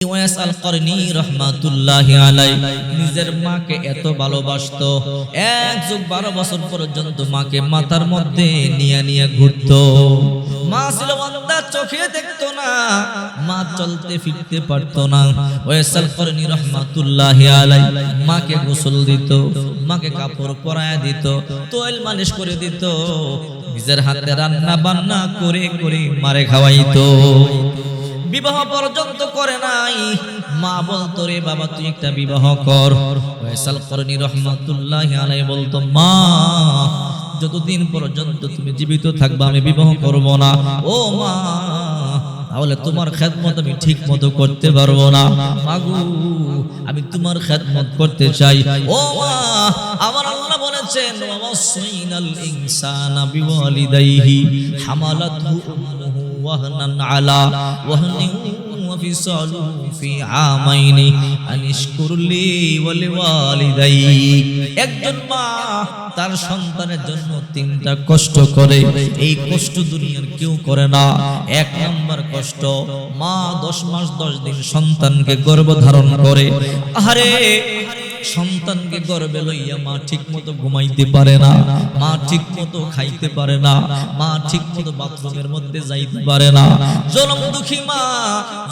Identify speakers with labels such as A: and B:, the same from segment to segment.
A: Wise আল করনি রহমাতুল্লাহি আলাই নিজের মাকে এত ভালোবাসতো, 12 বছর পর্যন্ত মাকে মাথার মধ্যে নিয়ে নিয়ে ঘুরতো। মা ছিল বান্দা, চোখে দেখতো না, মা চলতে ফিরতে পারতো না। ওয়াইস আল করনি রহমাতুল্লাহি আলাই মাকে গোসল দিত, মাকে কাপড় পরায়া দিত, তৈল মালিশ করে দিত, নিজের হাতে রান্না বান্না করে করে মারে খাওয়াইতো। বিবাহ পর্যন্ত করে নাই। মা বলতো, রে বাবা তুই একটা বিবাহ কর। ওয়াইসাল করনি রহমাতুল্লাহি আলাইহি বলতো, মা যতদিন পর্যন্ত তুমি জীবিত থাকবা আমি বিবাহ করব না। ও মা, তাহলে তোমার খেদমত আমি ঠিক মতো করতে পারবো না। মাগো, আমি তোমার খেদমত করতে চাই। ও মা, আমার আল্লাহ বলেছেন, ওয়াসাইনাল ইনসানা বিওয়ালিদাইহি হামালাতহু উম্মুহু ওয়াহনান আলা ওয়াহনিন ওয়া ফিসালুহু ফি আমাইনি আনিশকুর লি ওয়া লিওয়ালিদাইক। একজন মা তার সন্তানের জন্য 3টা কষ্ট করে, এই কষ্ট দুনিয়ার কেউ করে না। 1 নম্বর কষ্ট, মা 10 মাস 10 দিন সন্তানকে গর্ভধারণ করে। আরে সন্তানকে গর্ভে লইয়া মা ঠিক মতো ঘুমাইতে পারে না, মা ঠিক মতো খাইতে পারে না, মা ঠিক মতো বাথরুমের মধ্যে যাইতে পারে না। জনম দুঃখী মা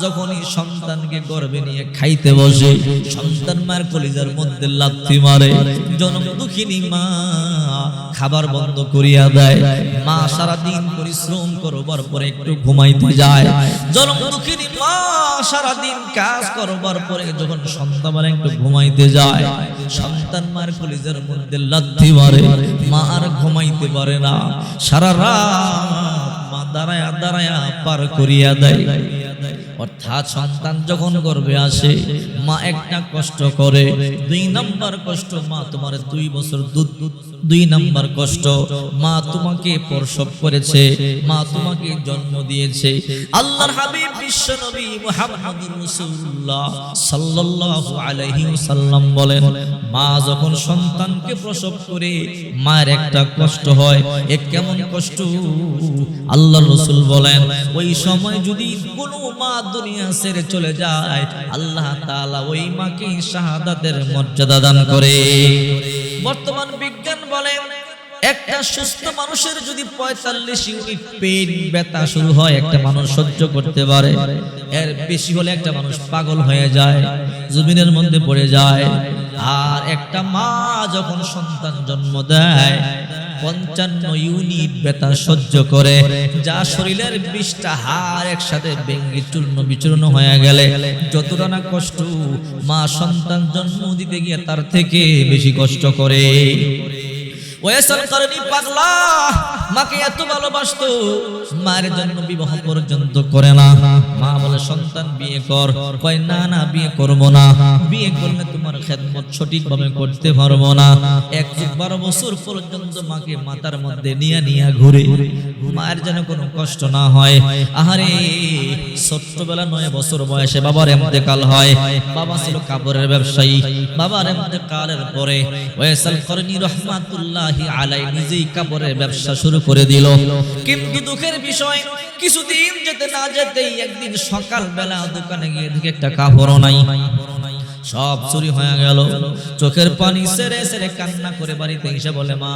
A: যখনই সন্তানকে গর্ভে নিয়ে খাইতে বসে, সন্তান মার কলিজার মধ্যে লাথি মারে। জনম দুঃখিনী মা খাবার বন্ধ করিয়া দেয়। মা সারাদিন পরিশ্রম করবার পরে একটু ঘুমাইতে যায়। জনম দুঃখিনী মা সারাদিন কাজ করবার পরে যখন সন্তান একটু ঘুমাইতে যায়, সন্তান মার কলিজার মধ্যে লাথি মারে, মা আর ঘুমাইতে পারে না। সারা রাত মা দাঁড়ায়া দাঁড়ায়া পার করিয়া দেয়। অর্থাৎ সন্তান যখন গর্ভে আসে, মা একটা কষ্ট করে। 2 নম্বর কষ্ট, মা তোমার 2 বছর দুধ। 2 নম্বর কষ্ট, মা তোমাকে প্রসব করেছে, মা তোমাকে জন্ম দিয়েছে। আল্লাহর হাবিব বিশ্ব নবী মুহাম্মদুর রাসূলুল্লাহ সাল্লাল্লাহু আলাইহি ওয়াসাল্লাম বলেন, মা যখন সন্তানকে প্রসব করে মায়ের একটা কষ্ট হয়। এ কেমন কষ্ট? আল্লাহর রাসূল বলেন, ওই সময় যদি কোনো মা দুনিয়া ছেড়ে চলে যায়, আল্লাহ তাআলা ওই মাকে শাহাদাতের মর্যাদা দান করে। বর্তমান বিজ্ঞান বলে, একটা সুস্থ মানুষের যদি 45 ইউনিট পেইন ব্যথা শুরু হয়, একটা মানুষ সহ্য করতে পারে। এর বেশি হলে একটা মানুষ পাগল হয়ে যায়, জমিনের মধ্যে পড়ে যায়। আর একটা মা যখন সন্তান জন্ম দেয়, 55 ইউনিট ব্যথা সহ্য করে। যা শরীরের 20টা হাড় একসাথে ভেঙে চূর্ণ বিচূর্ণ হয়ে গেলে যতটা না কষ্ট, মা সন্তান জন্ম দিতে গিয়ে তার থেকে বেশি কষ্ট করে। ওয়াইসাল করনি পাগলা মাকে এত ভালোবাসতো, মায়ের জন্য বিবাহ পর্যন্ত করে না। মা বলে, সন্তান বিয়ে কর। কয়, না না, বিয়ে করব না। বিয়ে করলে তোমার খেদমত সঠিকভাবে করতে পারবো না। 12 বছর পর্যন্ত মাকে মাথার মধ্যে নিয়ে নিয়ে ঘুরে, মায়ের যেন কোনো কষ্ট না হয়। আহারে, ছোট্টবেলা 9 বছর বয়সে বাবার ইন্তেকাল হয়। বাবা ছিল কাপড়ের ব্যবসায়ী। বাবার ইন্তেকালের পরে ওয়াইসাল করনি রহমাতুল্লাহি আলাইহি নিজেই কাপড়ের ব্যবসা শুরু করে দিল। কিন্তু দুঃখের বিষয়, কিছুদিন যেতে না যেতেই একদিন সকালবেলা দোকানে গিয়ে দেখে একটা কাপড়ও নাই, সব চুরি হয়ে গেল। চোখের পানি ছেড়ে ছেড়ে কান্না করে বাড়িতে এসে বলে, মা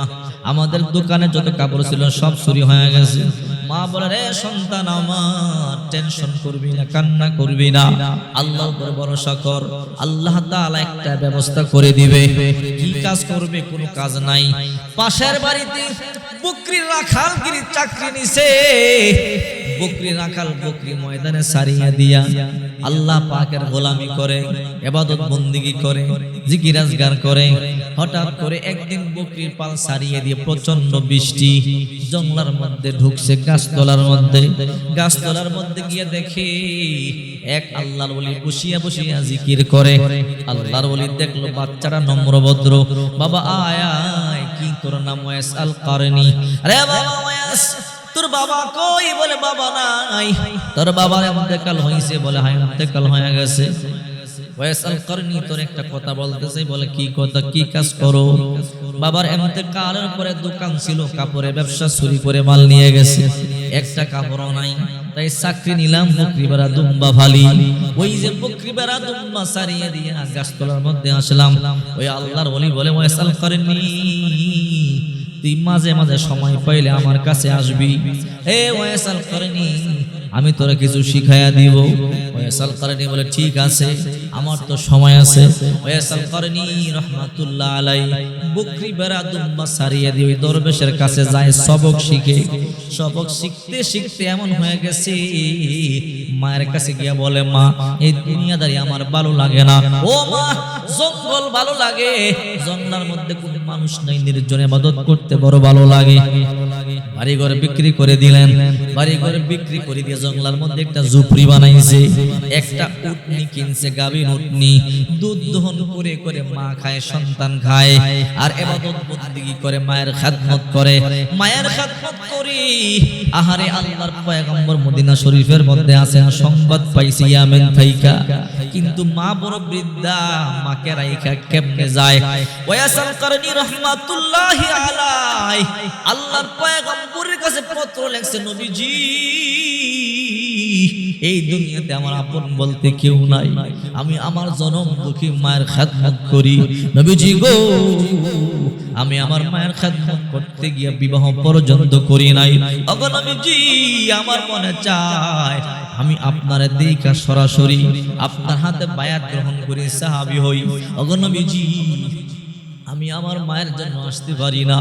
A: আমাদের দোকানে যত কাপড় ছিল সব চুরি হয়ে গেছে। মা বলে, রে সন্তান আমার, টেনশন করবি না, কান্না করবি না, আল্লাহর উপর ভরসা কর, আল্লাহ তাআলা একটা ব্যবস্থা করে দিবে। কি কাজ করবে? কোনো কাজ নাই। পাশের বাড়িতে বকরি রাখালগিরি চাকরি নিছে। বকরি রাখাল বকরি ময়দানে সারিয়ে দিয়া আল্লাহ পাকের গোলামি করে, ইবাদত বন্দেগী করে, জিকির আজগার করে। হঠাৎ করে একদিন বকরির পাল সারিয়ে দিয়ে প্রচন্ড বৃষ্টি, জঙ্গলার মধ্যে ঢুকছে, গাছতলার মধ্যে গিয়ে দেখে এক আল্লাহর ওলি বসিয়া বসিয়া জিকির করে। আল্লাহর ওলি দেখলো বাচ্চারা নম্রভদ্র। বাবা আয় আয়, কি তোর নাম? ওয়াইসাল করনি। আরে বাবা ওয়াইস, তোর বাবা কই? বলে, বাবা নাই। তোর বাবার ইন্তেকাল হইছে। বলে, হ্যাঁ ইন্তেকাল হয়ে গেছে। ওয়াইসাল করনি তোর একটা কথা বলতে চাই। বলে কি কথা, কি কাজ করো? বাবার ইন্তেকালের পরে দোকান ছিল, কাপড়ের ব্যবসা, চুরি করে মাল নিয়ে গেছে, একটা কাপড়ও নাই, তাই চাকরি নিলাম বকরি বেড়া দুম্বা ফালি। ওই যে বকরি বেড়া দুম্বা সারিয়ে দিয়ে গাছতলার মধ্যে আসলাম। ওই আল্লাহর ওলি বলে ওয়াইসাল করনি তুই মাঝে মাঝে সময় পাইলে আমার কাছে আসবি। এ ওয়াইসাল করনি আমি তোরা কিছু শিখাইয়া দিব। ওয়াইসাল করনি বলে ঠিক আছে, আমার তো সময় আছে। ওয়াইসাল করনি রহমাতুল্লাহ আলাই বকরি বেড়া দুম্বা সারিয়ে দিয়ে ওই দরবেশের কাছে যায়, সবক শিখে। সবক শিখতে শিখতে এমন হয়ে গেছে, মায়ের কাছে গিয়া বলে মা এই দুনিয়াদারি আমার ভালো লাগে না। ও মা জঙ্গল ভালো লাগে, জঙ্গলের মধ্যে কোন মানুষ নাই, নির্জনে ইবাদত করতে বড় ভালো লাগে। বাড়ি ঘর বিক্রি করে দিলেন, বাড়ি ঘর বিক্রি করে দিয়ে জঙ্গলের মধ্যে একটা ঝুপড়ি বানাইছে, একটা উটনি কিনছে, গাভীর উটনি, দুধ দহন করে করে মা খায়, সন্তান খায়, আর ইবাদত বন্দেগী করে, মায়ের খেদমত করে, মায়ের খেদমত করি। আহারে আল্লাহর পয়গম্বর মদিনা শরীফের মধ্যে আছে, সংবাদ পাইছি ইয়ামেন থাইকা, কিন্তু মা বড় বৃদ্ধা, মাকে রাইখা কেমনে যায়? ওয়াইসাল করনি রাহমাতুল্লাহি আলাইহি আল্লাহর পয়গম্বরের কাছে পত্র লেখছে, নবীজি এই দুনিয়াতে আমার আপন বলতে কেউ নাই, আমি আমার জনম দুঃখী মায়ের খেদমত করি। নবীজি গো আমি আমার মায়ের খেদমত করতে গিয়ে বিবাহ পর্যন্ত করি নাই। ওগো নবীজি আমার মনে চায় আমি আপনার দেখা সরাসরি আপনার হাতে বায়াত গ্রহণ করি, সাহাবী হই। ওগো নবীজি আমি আমার মায়ের জন্য আসতে পারি না,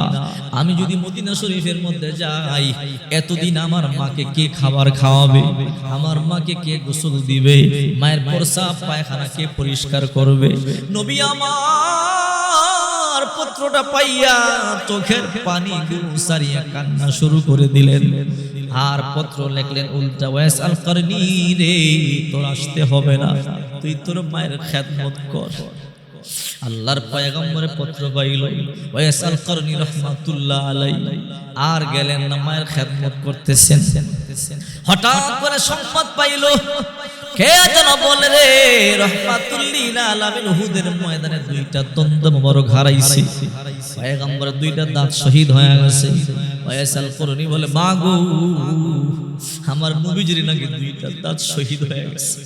A: আমি যদি মদিনা শরীফের মধ্যে যাই, এতদিন আমার মাকে কে খাবার খাওয়াবে, আমার মাকে কে গোসল দিবে, মায়ের প্রস্রাব পায়খানা কে পরিষ্কার করবে? নবী আমার পত্রটা পাইয়া চোখের পানি সারিয়া কান্না শুরু করে দিলেন, আর পত্র লিখলেন উল্টা, ওয়াইসাল করনি রে তোর আসতে হবে না, তুই তোর মায়ের খেদমত কর। আল্লাহর পয়গম্বরের পত্র পাইল, ওয়াইসাল করনি রাহমাতুল্লাহ আলাইহি আর গেলেন না, মায়ের খেদমত করতেছেন। হঠাৎ করে সংবাদ পাইল, কে যেন বলে রে রাহমাতুল্লিল আলামিন উহুদের ময়দানে দুইটা দন্দ মোবারক হারাইছে, পয়গম্বরের দুইটা দাঁত শহীদ হয়ে গেছে। ওয়াইসাল করনি বলে মা গো আমার নবীজির নাকি দুইটা দাঁত শহীদ হয়ে গেছে।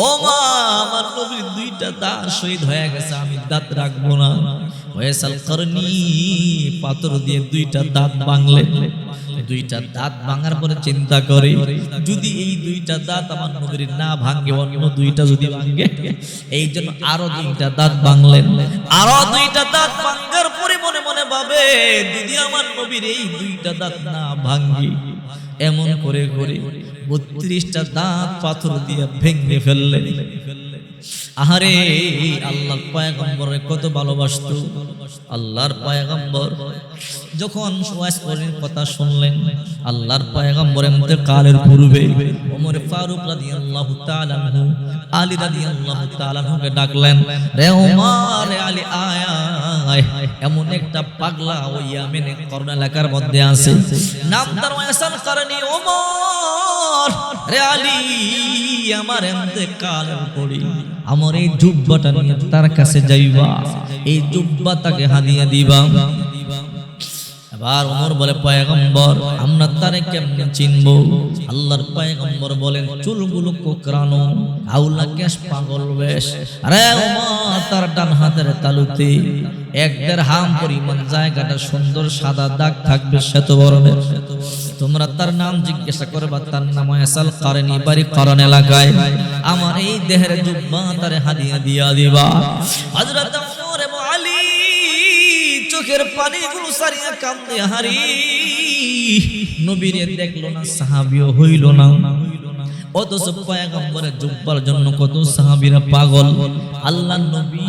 A: ও মা আমার নবীর দুইটা দাঁত শহীদ হয়ে গেছে, আমি দাঁত রাখবো না। ওয়াইসাল করনি পাথর দিয়ে দুইটা দাঁত ভাঙলেন। দুইটা দাঁত ভাঙার পরে চিন্তা করে, যদি এই দুইটা দাঁত আমার নবীর না ভাঙে, অন্য দুইটা যদি ভাঙে, এই জন্য আরো দুইটা দাঁত ভাঙলেন। আরো দুইটা দাঁত ভাঙার পরে মনে মনে ভাবে, যদি আমার নবীর এই দুইটা দাঁত না ভাঙে, এমন করে করে 32টা দাঁত পাথর দিয়ে ভেঙে ফেললেন। আহারে আল্লাহর পয়গম্বরে কত ভালোবাসতো। আল্লাহর পয়গম্বর যখন ওয়াইসের কথা শুনলেন, আল্লাহর পয়গম্বর ইন্তেকালের পূর্বে ওমর ফারুক রাদিয়াল্লাহু তাআলা আনহু, আলী রাদিয়াল্লাহু তাআলা আনহুকে ডাকলেন, রে ওমর রে আলী আয় আয়, এমন একটা পাগলা ওই ইয়ামেনে করন এলাকার মধ্যে আছে, নাম তার ওয়াইসাল করনি। ওমর রে আলী আমার ইন্তেকালের পরে আমার এই জুব্বাটা নিয়ে তার কাছে যাইবা, এই জুব্বা তাকে হাদিয়া দিবা। এবার ওমর বলে পয়গম্বর আমরা তারে কেমনে চিনবো? আল্লাহর পয়গম্বর বলেন চুলগুলো কোকড়ানো, আউলা কেশ, পাগল বেশ। আরে ওমর তার ডান হাতের তালুতে 1.5 হাম পরিমাণ জায়গাটা সুন্দর সাদা দাগ থাকবে শ্বেত বর্ণের। তোমরা তার নাম জিজ্ঞাসা করবা, তার নাম ওয়াইসাল করনি, বাড়ি করন এলাকায়। আমার এই দেহের জুব্বা তারে হাদিয়া দিয়া দিবা। হযরত ওমর এবং আলী চোখের পানিগুলো সারিয়া কান্দে, হারি নবীরে দেখলো না, সাহাবীও হইল না, অথচ পয়গম্বরের জুব্বার জন্য কত সাহাবীরা পাগল। আল্লাহর নবী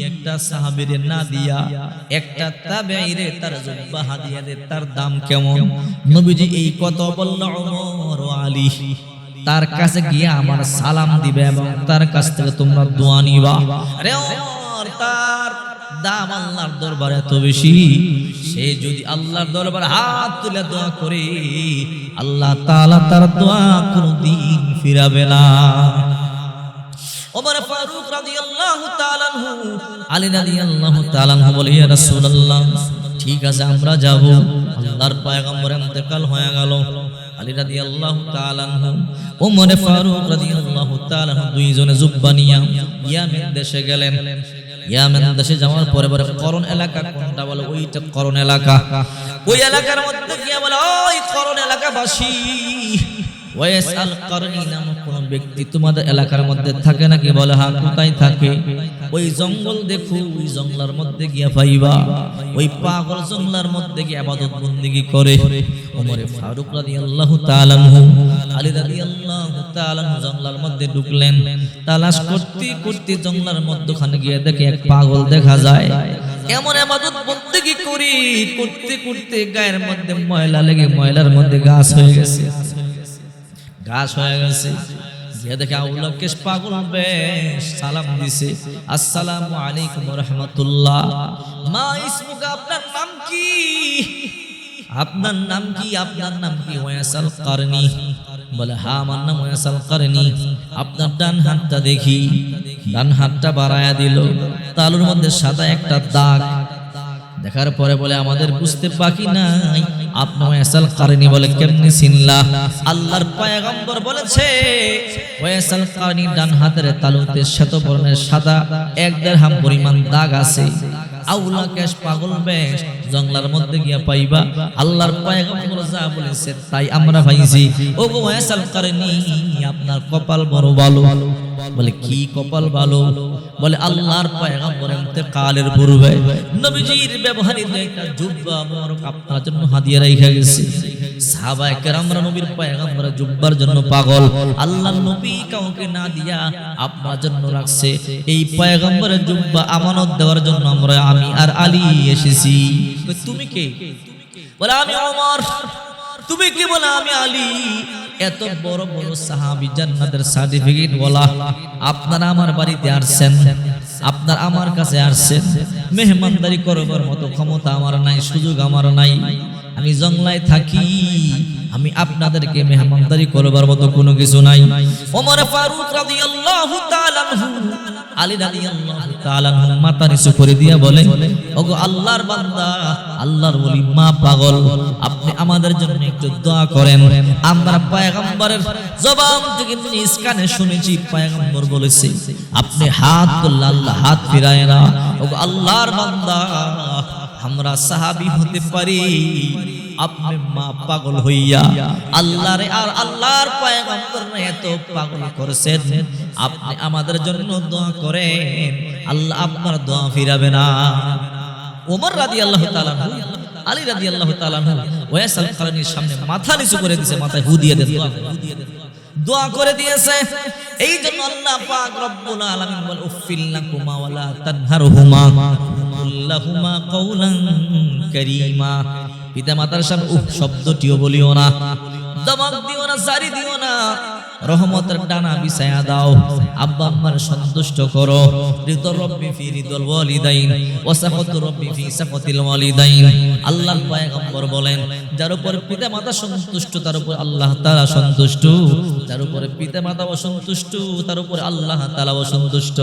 A: একটা সাহাবীরে না দিয়া একটা তাবেঈরে তার জুব্বা হাদিয়া দে, তার দাম কেমন? নবীজি এই কথা বলল, ওমর ও আলী তার কাছে গিয়ে আমার সালাম দিবে এবং তার কাছ থেকে তোমরা দোয়া নিবা। আরে ওমর তার দাম আল্লাহর দরবারে এত বেশি, সে যদি আল্লাহর দরবারে হাত তুলে দোয়া করে, আল্লাহ তাআলা তার দোয়া কোনদিন ফিরাবে না। ওমর ফারুক রাদিয়াল্লাহু তাআলা আনহু আলী রাদিয়াল্লাহু তাআলা আনহু বলে ইয়া রাসূলুল্লাহ ঠিক আছে আমরা যাব আল্লাহর পয়গম্বর ইন্তেকাল হয়ে গেল আলী রাদিয়াল্লাহু তাআলা আনহু ওমর ফারুক রাদিয়াল্লাহু তাআলা আনহু দুইজনে জুব্বা নিয়া ইয়ামেন দেশে গেলেন ইয়ামেন দেশে যাওয়ার পরে পরে করণ এলাকা কোনটা বলে ওইটা করণ এলাকা ওই এলাকার মধ্যে গিয়া বলে ওই করণ এলাকাবাসী ওয়াইস আল করনি নামক কোন ব্যক্তি তোমাদের এলাকার মধ্যে থাকে নাকি বলে হ্যাঁ কোথায় থাকে ওই জঙ্গল দেখো ওই জঙ্গলের মধ্যে গিয়া পাইবা ওই পাগল জঙ্গলের মধ্যে গিয়া ইবাদত বندگی করে ওমর ফারুক রাদিয়াল্লাহু তাআলা আনহু আলী রাদিয়াল্লাহু তাআলা আনহু জঙ্গলের মধ্যে ঢুকলেন তালাশ করতে করতে জঙ্গলের মধ্যখানে গিয়ে দেখে এক পাগল দেখা যায় এমন ইবাদত বندگی করি করতে করতে গায়ের মধ্যে ময়লা লেগে ময়লার মধ্যে ঘাস হয়ে গেছে ঘাস হয়ে গেছে যে দেখে আউলাকেশ পাগল বেশ সালাম দিছে আসসালামু আলাইকুম ওয়া রাহমাতুল্লাহ মা ইসমুকা আপনার নাম কি আপনার নাম কি আপনার নাম কি ওয়াসাল করনি বলে হ্যাঁ আমার নাম ওয়াসাল করনি আপনার ডান হাতটা দেখি ডান হাতটা বাড়ায়া দিল তালুর মধ্যে সাদা একটা দাগ দেখার পরে বলে আমাদের বুঝতে বাকি নাই আপনি ওয়াসাল করনি বলে কেমনে চিনলা আল্লাহর পয়গম্বর বলেছে ওয়াসাল করনি ডান হাতের তালুতে শ্বেত বর্ণের সাদা 1 দিরহাম পরিমাণ দাগ আছে আউলা কেশ পাগল বেশ জঙ্গলার মধ্যে গিয়া পাইবা আল্লাহর পয়গম্বর যা বলেছে তাই আমরা পাইছি ওগো ওয়াসাল করনি আপনার কপাল বড় ভালো বলে কি কপাল ভালো বলে আল্লাহর পয়গম্বর ইন্তেকালের পূর্বে নবীজির ব্যবহারিত একটা জুব্বা মোবারক আপনার জন্য হাদিয়া রাইখা গেছে সাহাবায়ে কেরামরা নবীর পয়গম্বরের জুব্বার জন্য পাগল আল্লাহর নবী কাউকে না দিয়া আপনার জন্য রাখছে এই পয়গম্বরের জুব্বা আমানত দেওয়ার জন্য আমরা আমি আর আলী এসেছি তুমি কে বলে আমি ওমর তুমি কি বলে আমি আলী এত বড় বড় সাহাবী জান্নাতের সার্টিফিকেট বলা আপনারা আমার বাড়িতে আসছেন আপনারা আমার কাছে আসছেন মেহমানদারি করবার মতো ক্ষমতা আমার নাই সুযোগ আমার নাই আমি জঙ্গলায় থাকি আমি আপনাদেরকে মেহমানদারি করবার মতো কোনো কিছু নাই ওমর ফারুক রাদিয়াল্লাহু তাআলা আনহু আলী রাদিয়াল্লাহু তাআলা আনহু মাথা নিচু করে দিয়া বলে ওগো আল্লাহর বান্দা আল্লাহর ওলি মা পাগল আপনি আমাদের জন্য একটু দোয়া করেন আমরা পয়গম্বরের জবান থেকে নিজ কানে শুনেছি পয়গম্বর বলেছে আপনি হাত করলে আল্লাহ হাত ফিরায় না ওগো আল্লাহর বান্দা আমরা সাহাবী হতে পারি আপনি মা পাগল হইয়া আল্লাহর আর আল্লাহর পয়গম্বর এত পাগল করেছেন আপনি আমাদের জন্য দোয়া করেন আল্লাহ আপনার দোয়া ফিরাবে না ওমর রাদিয়াল্লাহু তাআলা আনহু আলী রাদিয়াল্লাহু তাআলা আনহু ওয়াসাল করনির সামনে মাথা নিচু করে দিয়েছে মাথায় হু দিয়ে দেন দোয়া করে দিয়েছে এই জন্য আল্লাহ পাক রব্বুল আলামিন বলে উফিল লাকুমা ওয়ালা তানহারহুমা কুল্লাহুমা কওলান কারীমা পিতা মাতার সামনে উফ শব্দটিও বলিও না দমক দিও না জারি দিও না রহমতের ডানা বিছায়া দাও আব্বা আম্মার সন্তুষ্ট করো রিদা রব্বি ফি রিদাল ওয়ালিদাইন ওয়া সাখাতু রব্বি ফি সাখাতিল ওয়ালিদাইন আল্লাহর পয়গম্বর বলেন যার উপর পিতা মাতা সন্তুষ্ট তার উপর আল্লাহ তাআলা সন্তুষ্ট যার উপর পিতা মাতা অসন্তুষ্ট তার উপর আল্লাহ তাআলা অসন্তুষ্ট